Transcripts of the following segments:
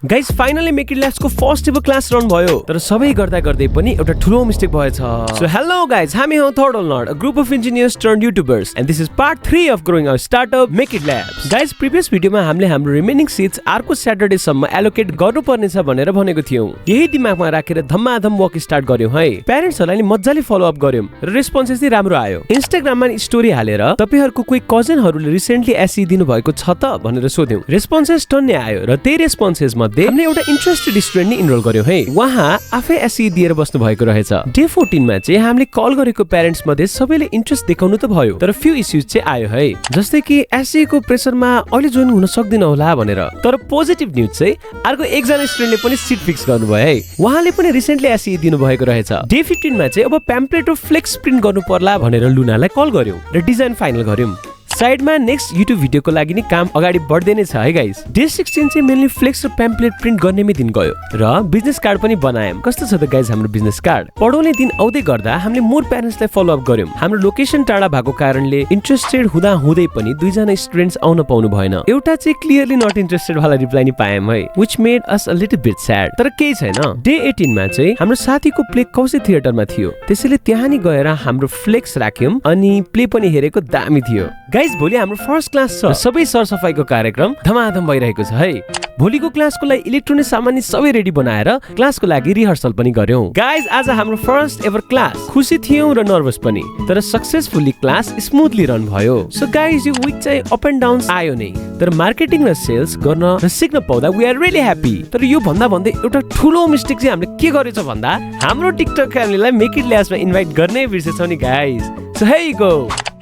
Guys finally make it labs को first ever class run भयो तर सबै गर्दा गर्दै पनि एउटा ठूलो मिस्टेक भएछ। सो हेलो गाइस, हामी हौ थर्डल नट, a group of engineers turned youtubers and this is part 3 of growing our startup make it labs. Guys previous भिडियोमा हामीले हाम्रो रिमेनिङ सिट्स अर्को स्याटरडे सम्म एलोकेट गर्नुपर्ने छ भनेर भनेको थियौ। यही दिमागमा राखेर धम्माधम वर्क स्टार्ट गर्यौं है। प्यारेन्ट्सहरुलाई मज्जाले फलो अप गर्यौं र रेस्पोन्सेस चाहिँ राम्रो आयो। इन्स्टाग्राममा स्टोरी हालेर तपाईहरुको कोही कजनहरुले रिसेन्टली एसई दिनु भएको छ त भनेर सोध्यौं। रेस्पोन्सेस टन्ने आयो र त्यही रेस्पोन्सेस मध्ये हामीले एउटा इन्ट्रेस्टेड स्टुडेन्ट नि इनरोल गर्यौं है। उहाँ आफै एसई दिएर बस्नु भएको रहेछ। डे 14 मा चाहिँ हामीले कल गरेको प्यारेन्ट्स मध्ये सबैले इन्ट्रेस्ट देखाउनु त भयो तर फ्यु इश्यूज चाहिँ आयो है, जस्तै कि एसई को प्रेसरमा अहिले जोइन हुन सक्दिन होला भनेर। तर पोजिटिभ न्यूज चाहिँ अर्को एकजना स्टुडेन्टले पनि सिट फिक्स गर्नुभयो है। उहाँले पनि रिसेन्टली एसई दिनु भएको रहेछ। डे 15 मा चाहिँ अब प्याम्पलेट र फ्लेक्स प्रिन्ट गर्नु पर्ला भनेर लुनालाई कल गर्यौं र डिजाइन फाइनल गर्यौं। साइडमा नेक्स्ट युट्युब भिडियोको लागि नि काम अगाडि बढ्दै नै छ है गाइस। डे 16 चाहिँ मेनली फ्लेक्स र प्याम्पलेट प्रिन्ट गर्नेमै दिन गयो र बिजनेस कार्ड पनि बनायौं। कस्तो छ त गाइस हाम्रो बिजनेस कार्ड? पढाउने दिन आउँदै गर्दा हामीले मोर प्यारेन्ट्सलाई फलो अप गर्यौं। हाम्रो लोकेसन टाढा भएको कारणले इन्ट्रेस्टेड हुँदा हुँदै पनि दुईजना स्टुडेन्ट्स आउन पाउनु भएन। एउटा चाहिँ क्लियरली नट इन्ट्रेस्टेड वाला रिप्लाई नि पायौं है, which made us a little beet sad. तर केही छैन। डे 18 मा चाहिँ हाम्रो साथीको प्ले कौशी थिएटरमा थियो, त्यसैले त्यहाँ नि गएर हाम्रो फ्लेक्स राख्यौं अनि प्ले पनि हेरेको दामी थियो। गाइस भोलि हाम्रो फर्स्ट क्लास छ। सबै सरसफाइको कार्यक्रम धमाधम भइरहेको छ है। भोलिको क्लासको लागि इलेक्ट्रोनिक सामान सबै रेडी बनाएर क्लासको लागि रिहर्सल पनि गर्यौं। गाइस आज हाम्रो फर्स्ट एभर क्लास। खुसी थियौं र नर्भस पनि, तर सक्सेसफुली क्लास स्मुथली रन भयो। सो गाइस यो वीक चाहिँ अप एन्ड डाउन्स आयो नै, तर मार्केटिङ र सेल्स गर्न र सिक्न पाउँदा वी आर रियली ह्याप्पी। तर यो भन्दा भन्दै एउटा ठूलो मिस्टेक चाहिँ हामीले के गरेछ भन्दा हाम्रो टिकटक फ्यामिलीलाई मेक इट ल्याब्समा इन्भाइट गर्नै बिर्सेछौं नि guys. So here you go.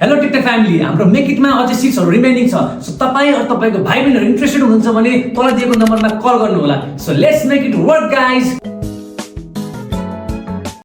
Hello TikTok family, हाम्रो मेक इटमा अझै सिट्सहरु रिमेनिङ छ। सो तपाई र तपाईको भाइ बहिनीहरु इन्ट्रेस्टेड हुनुहुन्छ भने तल दिएको नम्बरमा कल गर्नु होला। So let's make it work guys.